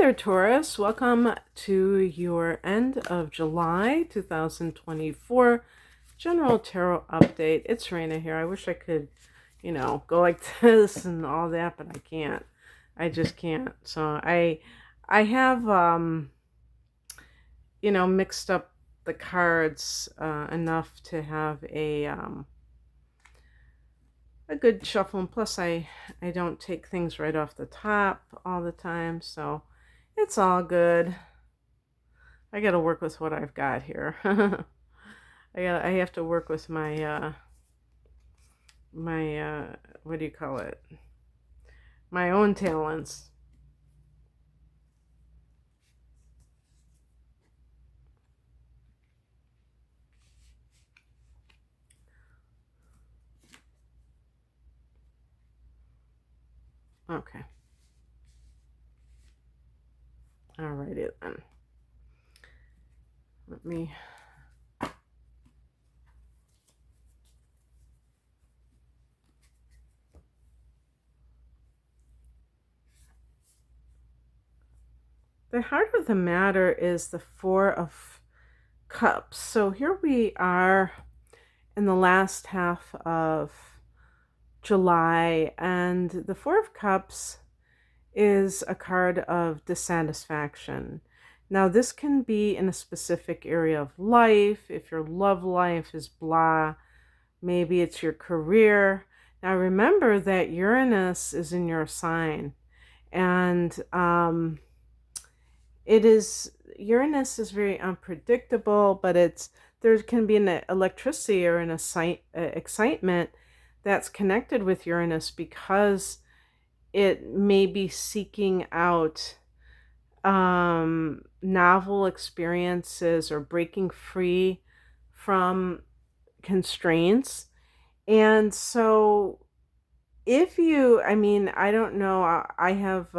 there, Taurus. Welcome to your end of July 2024 general tarot update. It's Raina here. I wish I could, go like this and all that, but I can't. I just can't. So I have mixed up the cards enough to have a good shuffle, and plus I don't take things right off the top all the time, so it's all good. I got to work with what I've got here. I have to work with my what do you call it, my own talents. Okay, alrighty then. Let me The heart of the matter is the Four of Cups. So here we are in the last half of July, and the Four of Cups is a card of dissatisfaction. Now, this can be in a specific area of life. If your love life is blah, maybe it's your career. Now, remember that Uranus is in your sign, and Uranus is very unpredictable, but there can be an electricity or an excitement that's connected with Uranus because it may be seeking out novel experiences or breaking free from constraints. And so I don't know, I have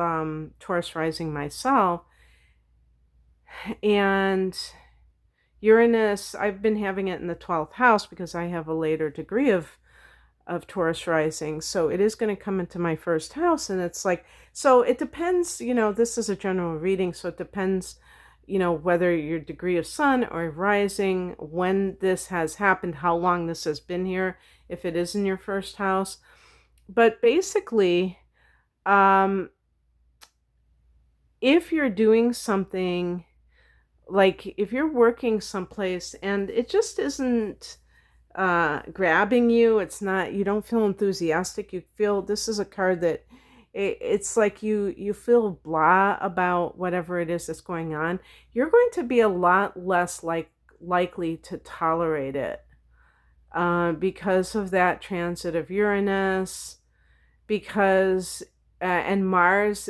Taurus rising myself, and Uranus, I've been having it in the 12th house because I have a later degree of Taurus rising. So it is going to come into my first house. And it's like, so it depends, this is a general reading. So it depends, whether your degree of sun or rising, when this has happened, how long this has been here, if it is in your first house. But basically, if you're doing something, like if you're working someplace and it just isn't grabbing you, it's not, you don't feel enthusiastic, you feel, this is a card that it's like you feel blah about whatever it is that's going on, you're going to be a lot less likely to tolerate it because of that transit of Uranus, because and Mars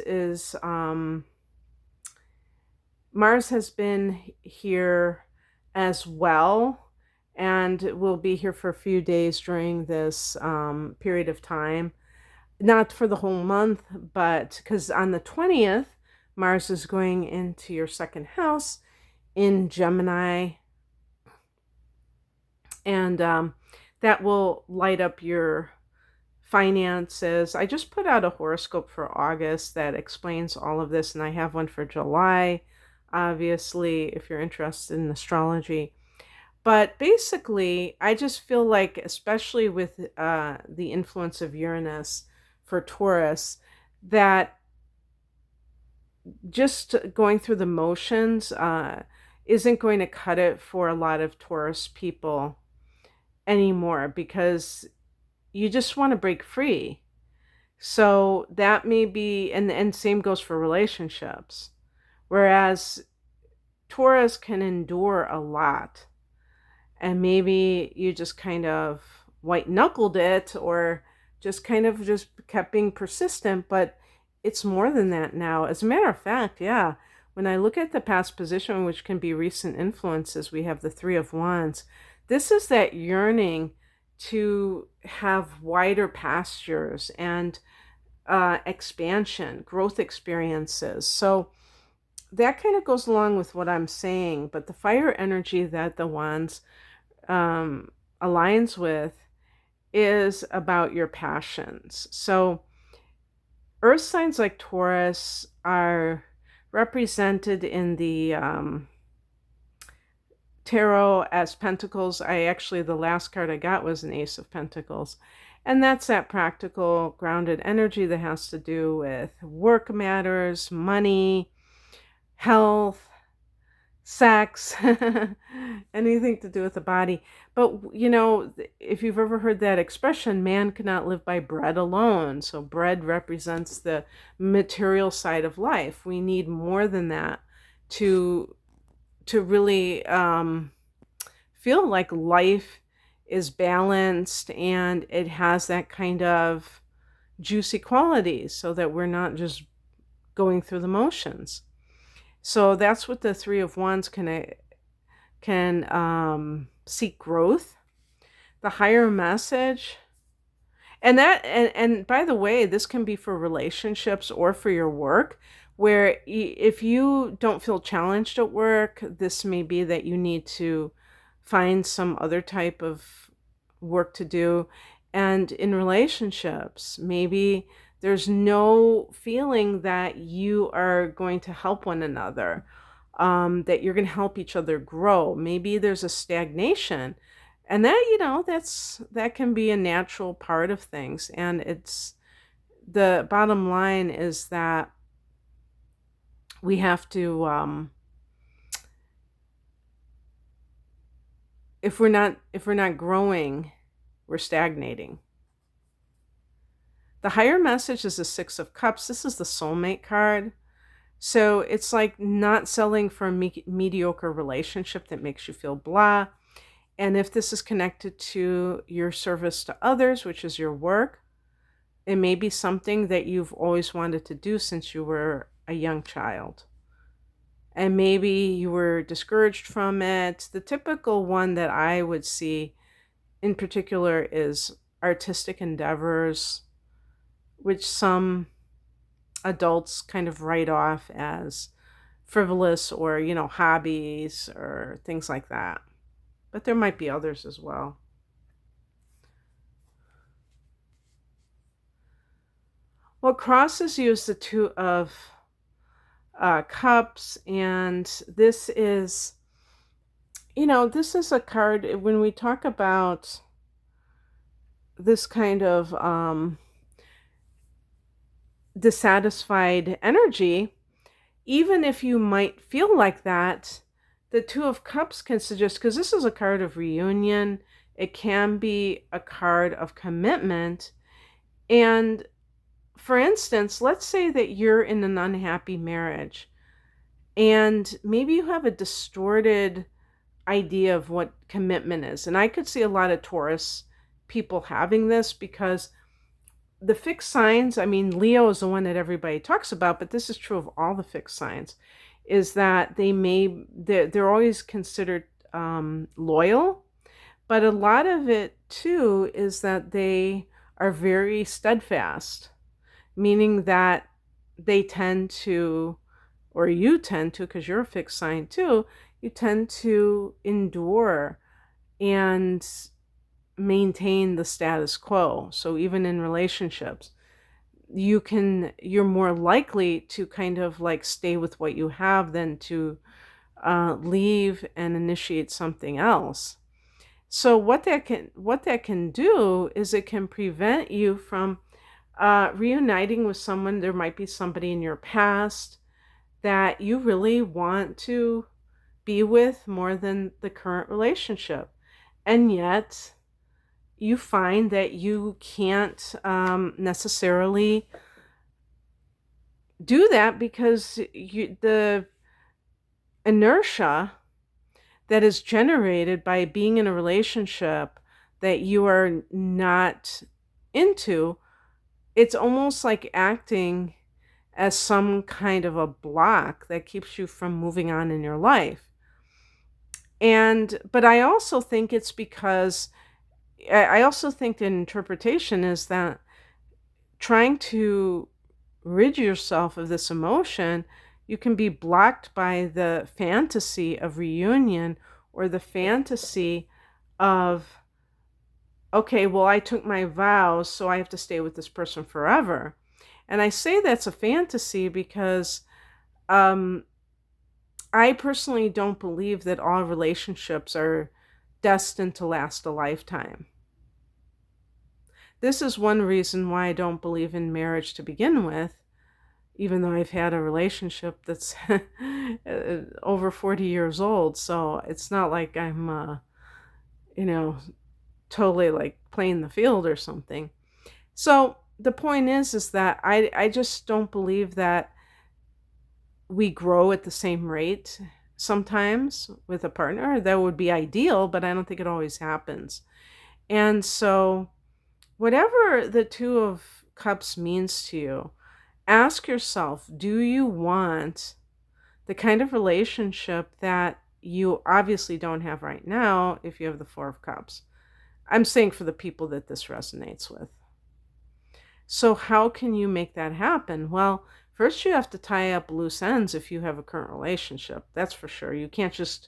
has been here as well, and will be here for a few days during this period of time. Not for the whole month, but because on the 20th, Mars is going into your second house in Gemini, and that will light up your finances. I just put out a horoscope for August that explains all of this, and I have one for July, obviously, if you're interested in astrology. But basically, I just feel like, especially with the influence of Uranus for Taurus, that just going through the motions isn't going to cut it for a lot of Taurus people anymore, because you just want to break free. So that may be, and same goes for relationships. Whereas Taurus can endure a lot, and maybe you just kind of white knuckled it, or just kind of just kept being persistent, but it's more than that now. As a matter of fact, yeah, when I look at the past position, which can be recent influences, we have the Three of Wands. This is that yearning to have wider pastures and expansion, growth experiences. So that kind of goes along with what I'm saying, but the fire energy that the Wands aligns with is about your passions. So earth signs like Taurus are represented in the tarot as pentacles. The last card I got was an Ace of Pentacles. And that's that practical, grounded energy that has to do with work matters, money, health, sex, anything to do with the body. But, if you've ever heard that expression, man cannot live by bread alone. So bread represents the material side of life. We need more than that to really feel like life is balanced and it has that kind of juicy qualities, so that we're not just going through the motions. So that's what the Three of Wands can seek growth, the higher message. And by the way, this can be for relationships or for your work, where if you don't feel challenged at work, this may be that you need to find some other type of work to do. And in relationships, maybe there's no feeling that you are going to help one another, that you're going to help each other grow. Maybe there's a stagnation. And that can be a natural part of things. And the bottom line is that we have to, if we're not growing, we're stagnating. The higher message is the Six of Cups. This is the soulmate card. So it's like not selling for a mediocre relationship that makes you feel blah. And if this is connected to your service to others, which is your work, it may be something that you've always wanted to do since you were a young child. And maybe you were discouraged from it. The typical one that I would see in particular is artistic endeavors, which some adults kind of write off as frivolous or, hobbies or things like that. But there might be others as well. What crosses you is the Two of Cups, and this is a card, when we talk about this kind of dissatisfied energy, even if you might feel like that, the Two of Cups can suggest, because this is a card of reunion, it can be a card of commitment. And for instance, let's say that you're in an unhappy marriage and maybe you have a distorted idea of what commitment is. And I could see a lot of Taurus people having this, because the fixed signs, Leo is the one that everybody talks about, but this is true of all the fixed signs, is that they're always considered loyal, but a lot of it too is that they are very steadfast, meaning that they tend to, or you tend to, because you're a fixed sign too, you tend to endure and maintain the status quo. So even in relationships, you're more likely to kind of like stay with what you have than to leave and initiate something else. So what that can do is it can prevent you from reuniting with someone. There might be somebody in your past that you really want to be with more than the current relationship. And yet you find that you can't necessarily do that, because the inertia that is generated by being in a relationship that you are not into, it's almost like acting as some kind of a block that keeps you from moving on in your life. But I also think it's because I also think the interpretation is that trying to rid yourself of this emotion, you can be blocked by the fantasy of reunion, or the fantasy of, okay, well, I took my vows, so I have to stay with this person forever. And I say that's a fantasy because Um, I personally don't believe that all relationships are destined to last a lifetime. This is one reason why I don't believe in marriage to begin with, even though I've had a relationship that's over 40 years old. So it's not like I'm, you know, totally like playing the field or something. So the point is that I just don't believe that we grow at the same rate sometimes with a partner. That would be ideal, but I don't think it always happens. And so, whatever the Two of Cups means to you, ask yourself, do you want the kind of relationship that you obviously don't have right now if you have the Four of Cups? I'm saying for the people that this resonates with. So, how can you make that happen? Well, first you have to tie up loose ends if you have a current relationship. That's for sure. You can't just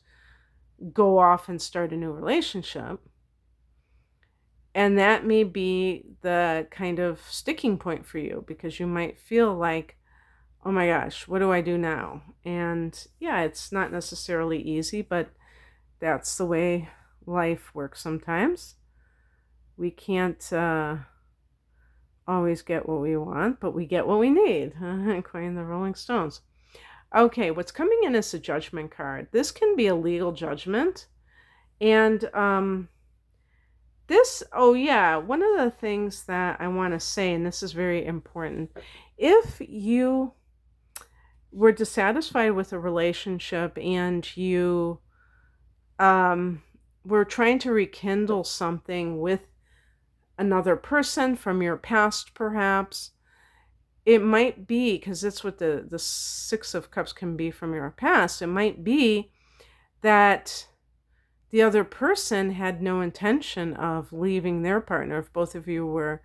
go off and start a new relationship. And that may be the kind of sticking point for you because you might feel like, oh my gosh, what do I do now? And yeah, it's not necessarily easy, but that's the way life works sometimes. We can't always get what we want, but we get what we need, according to the Rolling Stones. Okay, what's coming in is a judgment card. This can be a legal judgment. And oh yeah, one of the things that I want to say, and this is very important, if you were dissatisfied with a relationship and you were trying to rekindle something with another person from your past, perhaps, it might be, because that's what the Six of Cups can be from your past, it might be that the other person had no intention of leaving their partner if both of you were,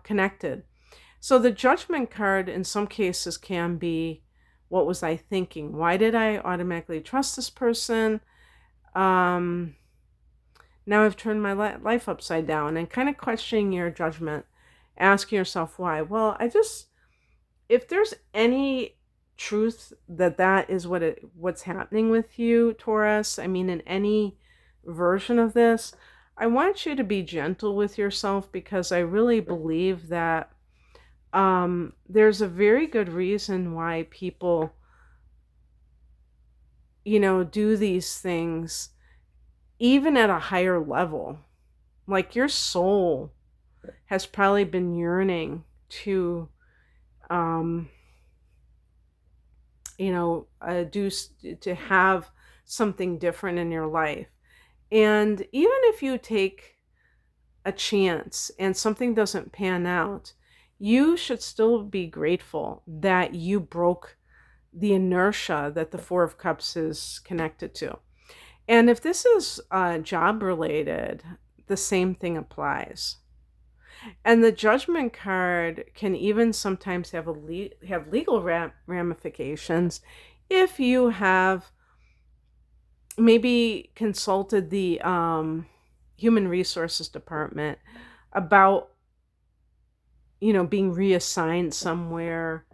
connected. So the judgment card in some cases can be, what was I thinking? Why did I automatically trust this person? Now I've turned my life upside down, and kind of questioning your judgment, asking yourself why. Well, if there's any truth that is what's happening with you, Taurus, I mean, in any version of this, I want you to be gentle with yourself, because I really believe that there's a very good reason why people, do these things even at a higher level. Like, your soul has probably been yearning to um to have something different in your life. And even if you take a chance and something doesn't pan out, you should still be grateful that you broke the inertia that the Four of Cups is connected to. And if this is job related, the same thing applies. And the Judgment card can even sometimes have have legal ramifications if you have maybe consulted the human resources department about being reassigned somewhere,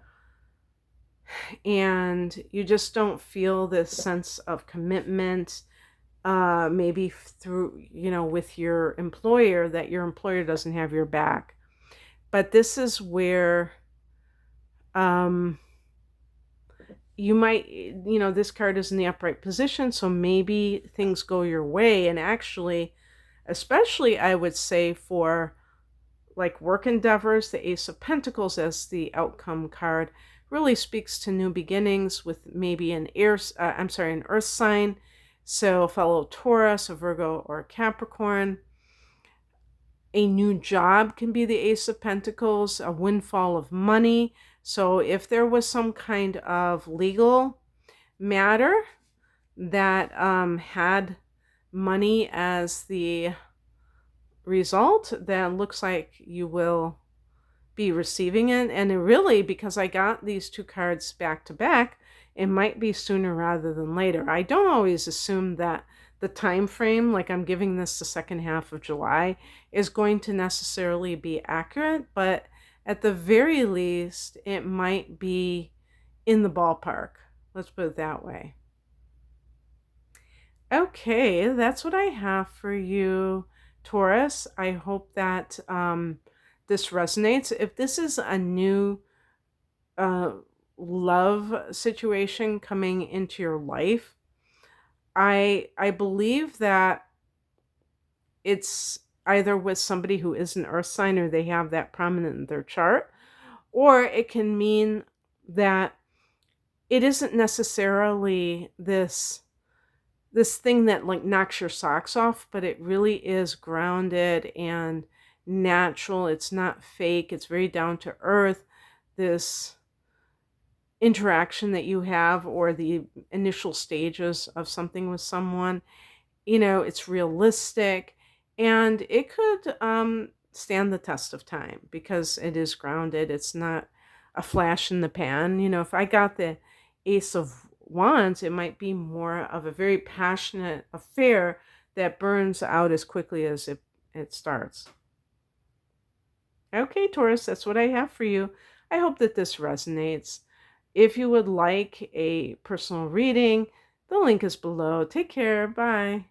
and you just don't feel this sense of commitment, maybe through with your employer, that your employer doesn't have your back. But this is where um you might, this card is in the upright position, so maybe things go your way. And actually, especially I would say for like work endeavors, the Ace of Pentacles as the outcome card really speaks to new beginnings with maybe an earth sign. So fellow Taurus, a Virgo, or a Capricorn. A new job can be the Ace of Pentacles, a windfall of money. So if there was some kind of legal matter that had money as the result, then looks like you will be receiving it. And it really, because I got these two cards back to back, it might be sooner rather than later. I don't always assume that the time frame, like I'm giving this the second half of July, is going to necessarily be accurate, but at the very least, it might be in the ballpark. Let's put it that way. Okay, that's what I have for you, Taurus. I hope that this resonates. If this is a new uh, love situation coming into your life, I believe that it's either with somebody who is an earth sign or they have that prominent in their chart, or it can mean that it isn't necessarily this thing that like knocks your socks off, but it really is grounded and natural. It's not fake. It's very down to earth. This interaction that you have or the initial stages of something with someone, it's realistic and it could stand the test of time because it is grounded. It's not a flash in the pan. If I got the Ace of Wands, it might be more of a very passionate affair that burns out as quickly as it starts. Okay, Taurus, that's what I have for you. I hope that this resonates. If you would like a personal reading, the link is below. Take care. Bye.